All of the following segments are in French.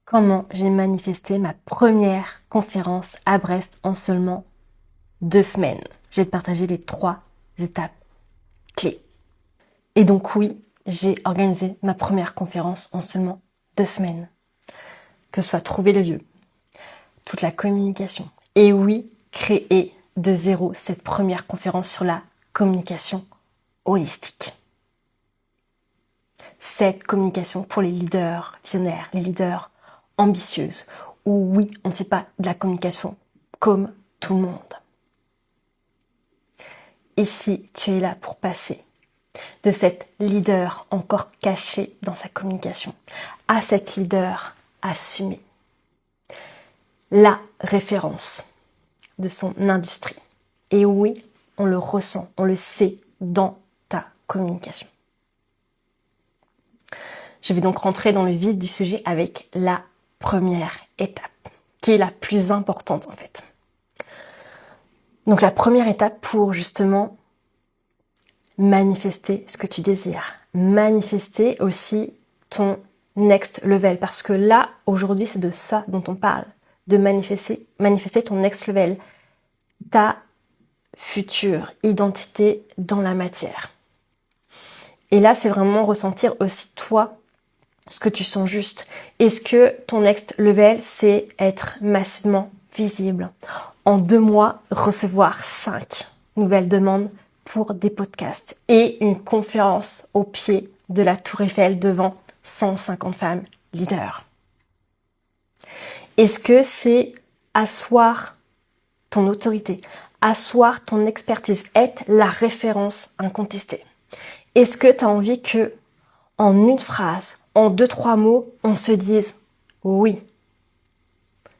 comment j'ai manifesté ma première conférence à Brest en seulement 2 semaines. Je vais te partager les 3 étapes clés. Et donc oui, j'ai organisé ma première conférence en seulement 2 semaines. Que ce soit trouver le lieu, toute la communication. Et oui, créer de zéro cette première conférence sur la communication holistique. Cette communication pour les leaders visionnaires, les leaders ambitieuses, où oui, on ne fait pas de la communication comme tout le monde. Ici, tu es là pour passer de cette leader encore cachée dans sa communication à cette leader assumée. La référence de son industrie. Et oui, on le ressent, on le sait dans ta communication. Je vais donc rentrer dans le vif du sujet avec la première étape, qui est la plus importante en fait. Donc la première étape pour justement manifester ce que tu désires, manifester aussi ton next level, parce que là, aujourd'hui, c'est de ça dont on parle, de manifester ton next level, ta future identité dans la matière. Et là, c'est vraiment ressentir aussi toi ce que tu sens juste. Est-ce que ton next level, c'est être massivement visible? En 2 mois, recevoir 5 nouvelles demandes pour des podcasts et une conférence au pied de la Tour Eiffel devant 150 femmes leaders. Est-ce que c'est asseoir ton autorité, asseoir ton expertise, être la référence incontestée? Est-ce que tu as envie que, en une phrase, en 2-3 mots, on se dise oui,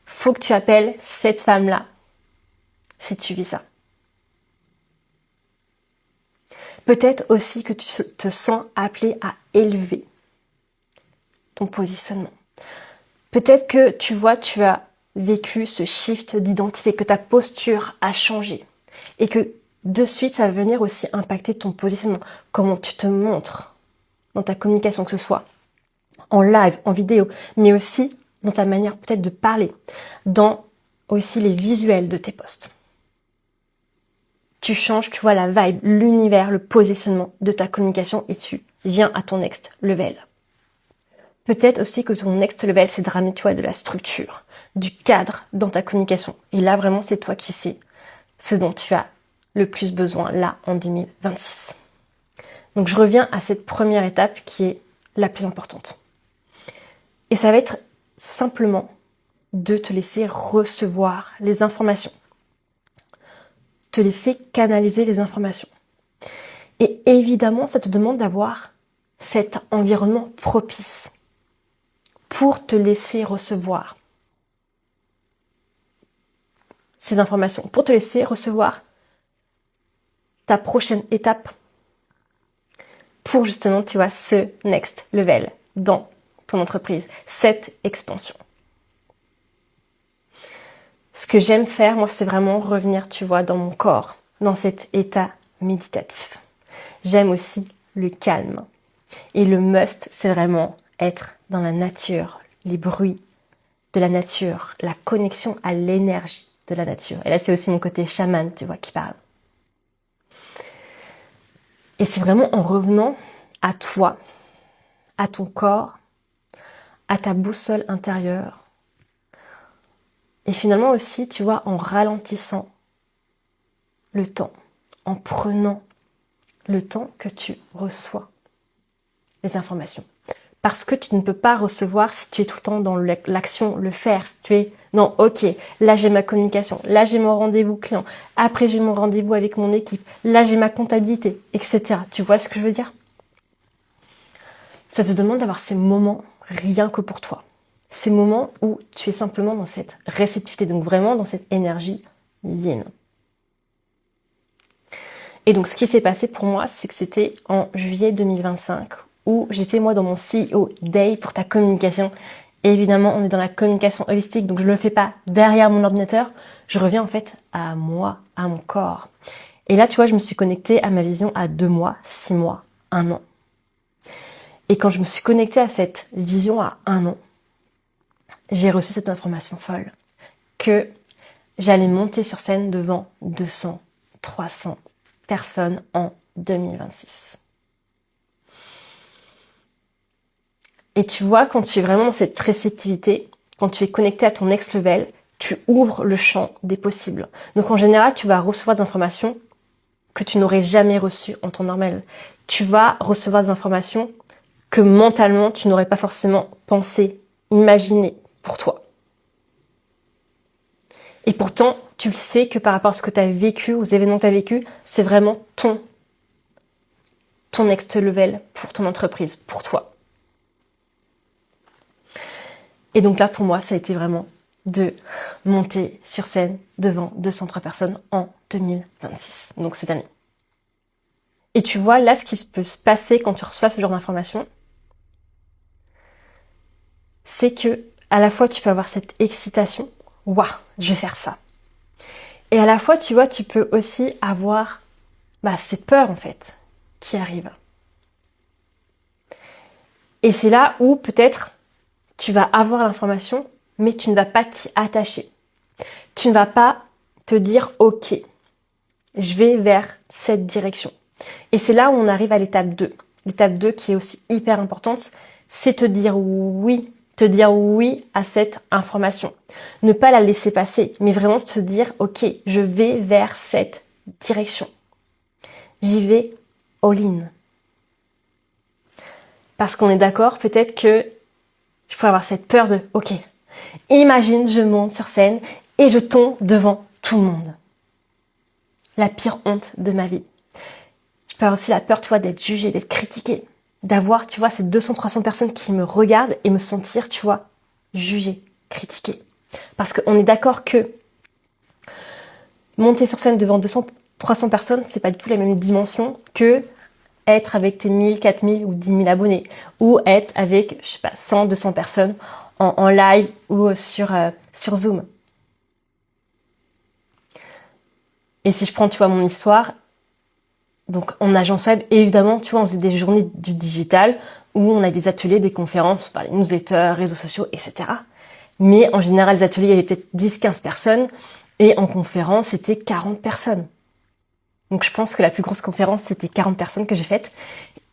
faut que tu appelles cette femme-là si tu vis ça? Peut-être aussi que tu te sens appelé à élever ton positionnement. Peut-être que tu vois, tu as vécu ce shift d'identité, que ta posture a changé et que de suite, ça va venir aussi impacter ton positionnement, comment tu te montres dans ta communication, que ce soit en live, en vidéo, mais aussi dans ta manière peut-être de parler, dans aussi les visuels de tes posts. Tu changes, tu vois la vibe, l'univers, le positionnement de ta communication et tu viens à ton next level. Peut-être aussi que ton next level, c'est de ramener, tu vois, de la structure, du cadre dans ta communication. Et là, vraiment, c'est toi qui sais ce dont tu as le plus besoin, là, en 2026. Donc, je reviens à cette première étape qui est la plus importante. Et ça va être simplement de te laisser recevoir les informations. Te laisser canaliser les informations. Et évidemment, ça te demande d'avoir cet environnement propice pour te laisser recevoir ces informations, pour te laisser recevoir ta prochaine étape pour justement, tu vois, ce next level dans ton entreprise, cette expansion. Ce que j'aime faire, moi, c'est vraiment revenir, tu vois, dans mon corps, dans cet état méditatif. J'aime aussi le calme. Et le must, c'est vraiment être dans la nature, les bruits de la nature, la connexion à l'énergie de la nature. Et là, c'est aussi mon côté chaman, tu vois, qui parle. Et c'est vraiment en revenant à toi, à ton corps, à ta boussole intérieure. Et finalement aussi, tu vois, en ralentissant le temps, en prenant le temps que tu reçois les informations. Parce que tu ne peux pas recevoir si tu es tout le temps dans l'action, le faire. Si tu es, non, ok, là j'ai ma communication, là j'ai mon rendez-vous client, après j'ai mon rendez-vous avec mon équipe, là j'ai ma comptabilité, etc. Tu vois ce que je veux dire? Ça te demande d'avoir ces moments rien que pour toi. Ces moments où tu es simplement dans cette réceptivité, donc vraiment dans cette énergie yin. Et donc, ce qui s'est passé pour moi, c'est que c'était en juillet 2025 où j'étais moi dans mon CEO Day pour ta communication. Et évidemment, on est dans la communication holistique, donc je ne le fais pas derrière mon ordinateur. Je reviens en fait à moi, à mon corps. Et là, tu vois, je me suis connectée à ma vision à 2 mois, 6 mois, 1 an. Et quand je me suis connectée à cette vision à 1 an, j'ai reçu cette information folle que j'allais monter sur scène devant 200, 300 personnes en 2026. Et tu vois, quand tu es vraiment dans cette réceptivité, quand tu es connecté à ton next level, tu ouvres le champ des possibles. Donc en général, tu vas recevoir des informations que tu n'aurais jamais reçues en temps normal. Tu vas recevoir des informations que mentalement, tu n'aurais pas forcément pensé, imaginé pour toi. Et pourtant, tu le sais que par rapport à ce que tu as vécu, aux événements que tu as vécu, c'est vraiment ton next level pour ton entreprise, pour toi. Et donc là, pour moi, ça a été vraiment de monter sur scène devant 203 personnes en 2026, donc cette année. Et tu vois, là, ce qui peut se passer quand tu reçois ce genre d'informations, c'est que à la fois, tu peux avoir cette excitation, waouh, je vais faire ça. Et à la fois, tu vois, tu peux aussi avoir ces peurs, en fait, qui arrivent. Et c'est là où, peut-être, tu vas avoir l'information, mais tu ne vas pas t'y attacher. Tu ne vas pas te dire, ok, je vais vers cette direction. Et c'est là où on arrive à l'étape 2. L'étape 2 qui est aussi hyper importante, c'est te dire oui à cette information. Ne pas la laisser passer, mais vraiment te dire, ok, je vais vers cette direction. J'y vais all-in. Parce qu'on est d'accord, peut-être que il faut avoir cette peur de, ok, imagine, je monte sur scène et je tombe devant tout le monde. La pire honte de ma vie. Je peux avoir aussi la peur, tu vois, d'être jugée, d'être critiquée. D'avoir, tu vois, ces 200-300 personnes qui me regardent et me sentir, tu vois, jugée, critiquée. Parce qu'on est d'accord que monter sur scène devant 200-300 personnes, c'est pas du tout la même dimension que être avec tes 1000, 4000 ou 10 000 abonnés. Ou être avec, je sais pas, 100, 200 personnes en live ou sur Zoom. Et si je prends, tu vois, mon histoire, donc en agence web, évidemment, tu vois, on faisait des journées du digital où on a des ateliers, des conférences, par les newsletters, réseaux sociaux, etc. Mais en général, les ateliers, il y avait peut-être 10-15 personnes et en conférence, c'était 40 personnes. Donc je pense que la plus grosse conférence, c'était 40 personnes que j'ai faites.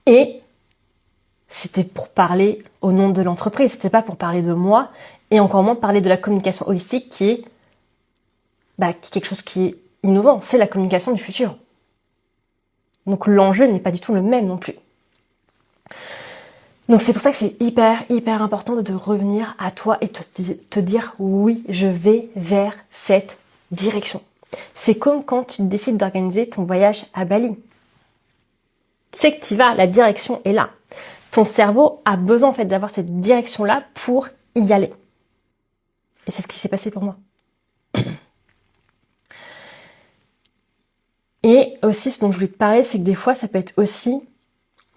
Et c'était pour parler au nom de l'entreprise, c'était pas pour parler de moi et encore moins parler de la communication holistique qui est quelque chose qui est innovant, c'est la communication du futur. Donc l'enjeu n'est pas du tout le même non plus. Donc c'est pour ça que c'est hyper important de te revenir à toi et te dire oui, je vais vers cette direction. C'est comme quand tu décides d'organiser ton voyage à Bali. Tu sais que tu y vas, la direction est là. Ton cerveau a besoin en fait d'avoir cette direction-là pour y aller. Et c'est ce qui s'est passé pour moi. Et aussi, ce dont je voulais te parler, c'est que des fois, ça peut être aussi,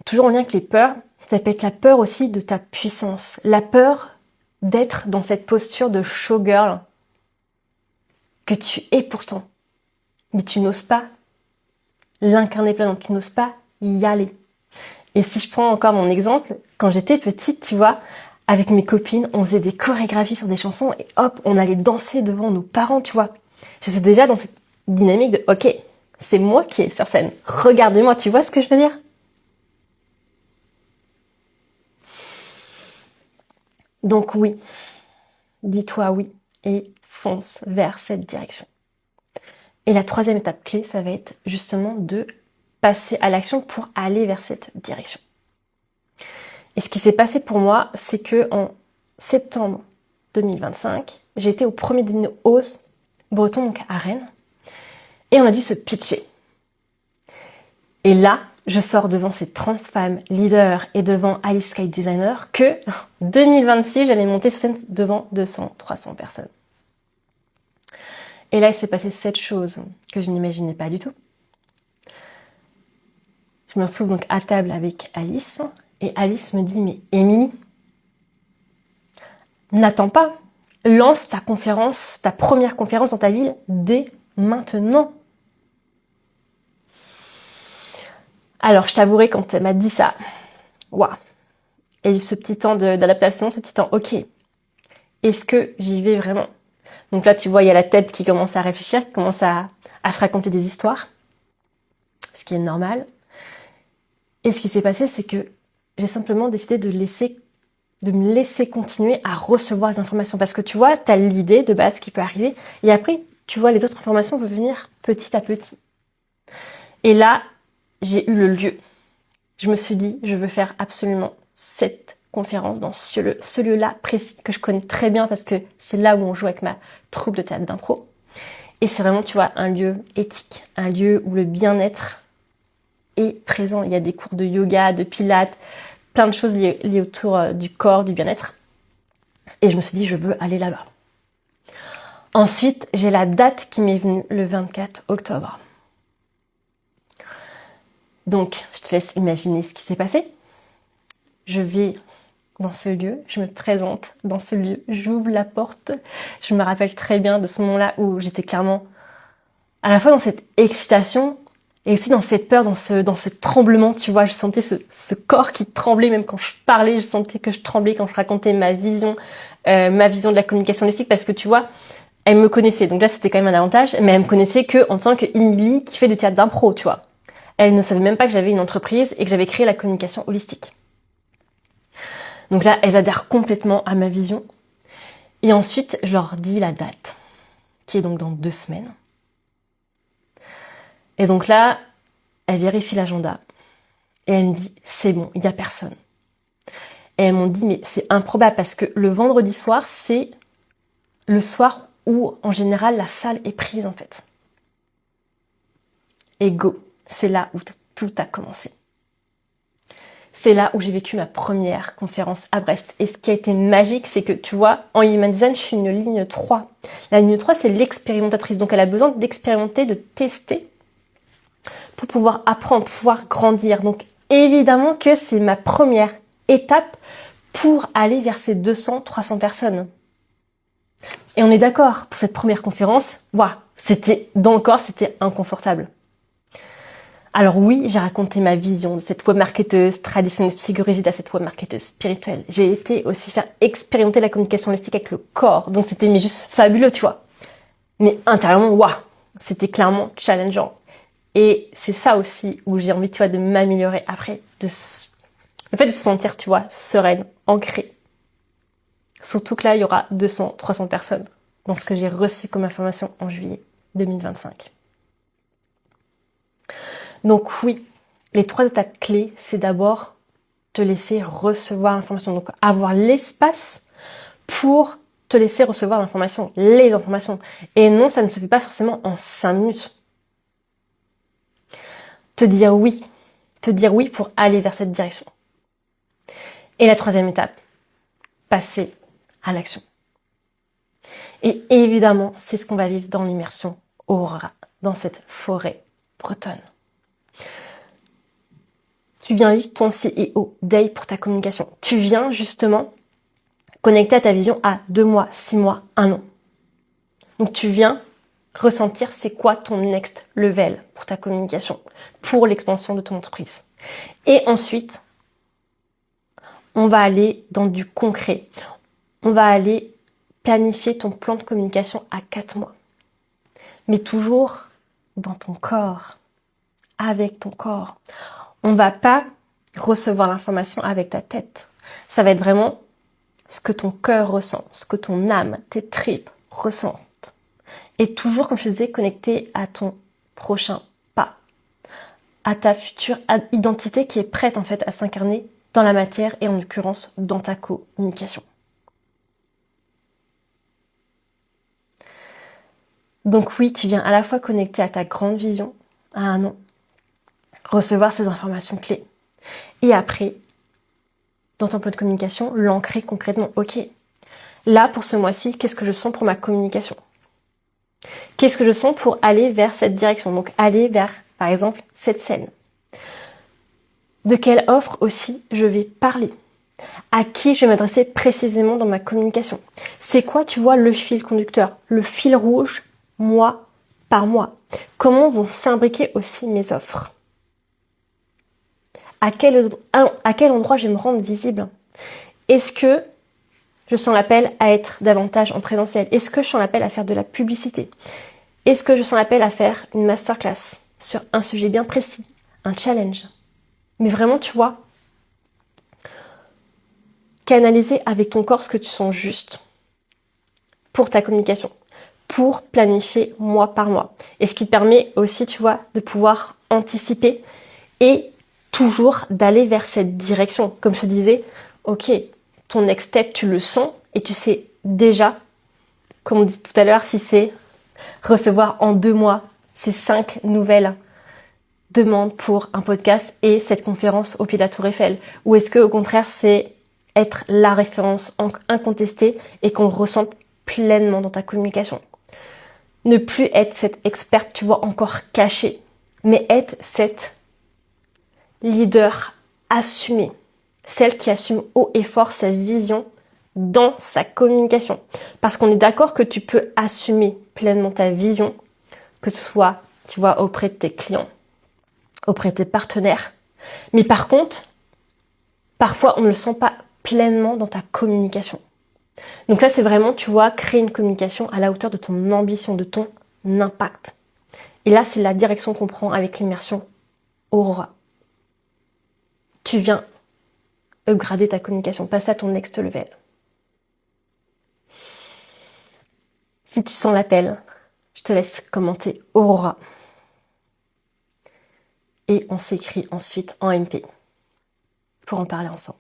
toujours en lien avec les peurs, ça peut être la peur aussi de ta puissance. La peur d'être dans cette posture de showgirl que tu es pourtant. Mais tu n'oses pas l'incarner pleinement, tu n'oses pas y aller. Et si je prends encore mon exemple, quand j'étais petite, tu vois, avec mes copines, on faisait des chorégraphies sur des chansons et hop, on allait danser devant nos parents, tu vois. J'étais déjà dans cette dynamique de, ok, c'est moi qui est sur scène. Regardez-moi, tu vois ce que je veux dire? Donc oui, dis-toi oui et fonce vers cette direction. Et la troisième étape clé, ça va être justement de passer à l'action pour aller vers cette direction. Et ce qui s'est passé pour moi, c'est que en septembre 2025, j'ai été au premier dîner Ose Breton, donc à Rennes, et on a dû se pitcher. Et là, je sors devant ces 30 femmes leaders et devant Alice Sky Designer que 2026, j'allais monter sur scène devant 200-300 personnes. Et là, il s'est passé cette chose que je n'imaginais pas du tout. Je me retrouve donc à table avec Alice et Alice me dit « Mais Émilie, n'attends pas, lance ta conférence, ta première conférence dans ta ville dès maintenant. » Alors, je t'avouerai, quand elle m'a dit ça, waouh, il y a eu ce petit temps d'adaptation, ce petit temps « Ok, Est-ce que j'y vais vraiment? Donc là, tu vois, il y a la tête qui commence à réfléchir, qui commence à se raconter des histoires, ce qui est normal. Et ce qui s'est passé, c'est que j'ai simplement décidé de me laisser continuer à recevoir les informations. Parce que tu vois, tu as l'idée de base qui peut arriver, et après, tu vois, les autres informations vont venir petit à petit. Et là, j'ai eu le lieu. Je me suis dit, je veux faire absolument cette conférence dans ce lieu-là précis que je connais très bien parce que c'est là où on joue avec ma troupe de théâtre d'impro. Et c'est vraiment, tu vois, un lieu éthique, un lieu où le bien-être est présent. Il y a des cours de yoga, de pilates, plein de choses liées autour du corps, du bien-être. Et je me suis dit, je veux aller là-bas. Ensuite, j'ai la date qui m'est venue le 24 octobre. Donc, je te laisse imaginer ce qui s'est passé. Je vais dans ce lieu, je me présente dans ce lieu, j'ouvre la porte. Je me rappelle très bien de ce moment-là où j'étais clairement à la fois dans cette excitation et aussi dans cette peur, dans ce tremblement, tu vois. Je sentais ce corps qui tremblait, même quand je parlais, je sentais que je tremblais quand je racontais ma vision de la communication holistique, parce que tu vois, elle me connaissait. Donc là, c'était quand même un avantage, mais elle me connaissait que en tant que Emily qui fait du théâtre d'impro, tu vois. Elle ne savait même pas que j'avais une entreprise et que j'avais créé la communication holistique. Donc là, elles adhèrent complètement à ma vision. Et ensuite, je leur dis la date, qui est donc dans 2 semaines. Et donc là, elles vérifient l'agenda. Et elles me disent, c'est bon, il n'y a personne. Et elles m'ont dit, mais c'est improbable parce que le vendredi soir, c'est le soir où, en général, la salle est prise, en fait. Et go, c'est là où tout a commencé. C'est là où j'ai vécu ma première conférence à Brest. Et ce qui a été magique, c'est que, tu vois, en Human Design, je suis une ligne 3. La ligne 3, c'est l'expérimentatrice. Donc, elle a besoin d'expérimenter, de tester pour pouvoir apprendre, pour pouvoir grandir. Donc, évidemment que c'est ma première étape pour aller vers ces 200, 300 personnes. Et on est d'accord, pour cette première conférence, c'était, dans le corps, c'était inconfortable. Alors oui, j'ai raconté ma vision de cette web marketeuse traditionnelle psychorigide à cette web marketeuse spirituelle. J'ai été aussi faire expérimenter la communication holistique avec le corps. Donc c'était juste fabuleux, tu vois. Mais intérieurement, c'était clairement challengeant. Et c'est ça aussi où j'ai envie, tu vois, de m'améliorer après. Le fait de se sentir, tu vois, sereine, ancrée. Surtout que là, il y aura 200, 300 personnes dans ce que j'ai reçu comme information en juillet 2025. Donc oui, les 3 étapes clés, c'est d'abord te laisser recevoir l'information. Donc avoir l'espace pour te laisser recevoir l'information, les informations. Et non, ça ne se fait pas forcément en 5 minutes. Te dire oui pour aller vers cette direction. Et la 3e étape, passer à l'action. Et évidemment, c'est ce qu'on va vivre dans l'immersion Aura, dans cette forêt bretonne. Tu viens vivre ton CEO Day pour ta communication. Tu viens justement connecter à ta vision à 2 mois, 6 mois, 1 an. Donc tu viens ressentir c'est quoi ton next level pour ta communication, pour l'expansion de ton entreprise. Et ensuite, on va aller dans du concret. On va aller planifier ton plan de communication à 4 mois. Mais toujours dans ton corps, avec ton corps. On va pas recevoir l'information avec ta tête. Ça va être vraiment ce que ton cœur ressent, ce que ton âme, tes tripes ressentent. Et toujours, comme je te disais, connecté à ton prochain pas, à ta future identité qui est prête en fait à s'incarner dans la matière et en l'occurrence dans ta communication. Donc oui, tu viens à la fois connecter à ta grande vision, à un nom, recevoir ces informations clés. Et après, dans ton plan de communication, l'ancrer concrètement. Ok, là pour ce mois-ci, qu'est-ce que je sens pour ma communication? Qu'est-ce que je sens pour aller vers cette direction? Donc aller vers, par exemple, cette scène. De quelle offre aussi je vais parler? À qui je vais m'adresser précisément dans ma communication? C'est quoi, tu vois, le fil conducteur? Le fil rouge, mois par mois. Comment vont s'imbriquer aussi mes offres? À quel endroit je vais me rendre visible? Est-ce que je sens l'appel à être davantage en présentiel? Est-ce que je sens l'appel à faire de la publicité? Est-ce que je sens l'appel à faire une masterclass sur un sujet bien précis, un challenge? Mais vraiment, tu vois, canaliser avec ton corps ce que tu sens juste pour ta communication, pour planifier mois par mois. Et ce qui te permet aussi, tu vois, de pouvoir anticiper et toujours d'aller vers cette direction. Comme je te disais, ok, ton next step, tu le sens et tu sais déjà, comme on dit tout à l'heure, si c'est recevoir en 2 mois ces 5 nouvelles demandes pour un podcast et cette conférence au pied de la Tour Eiffel. Ou est-ce que au contraire, c'est être la référence incontestée et qu'on ressente pleinement dans ta communication. Ne plus être cette experte, tu vois, encore cachée, mais être cette leader assumée, celle qui assume haut et fort sa vision dans sa communication. Parce qu'on est d'accord que tu peux assumer pleinement ta vision, que ce soit, tu vois, auprès de tes clients, auprès de tes partenaires. Mais par contre, parfois, on ne le sent pas pleinement dans ta communication. Donc là, c'est vraiment, tu vois, créer une communication à la hauteur de ton ambition, de ton impact. Et là, c'est la direction qu'on prend avec l'immersion Aurora. Tu viens upgrader ta communication, passer à ton next level. Si tu sens l'appel, je te laisse commenter Aurora. Et on s'écrit ensuite en MP pour en parler ensemble.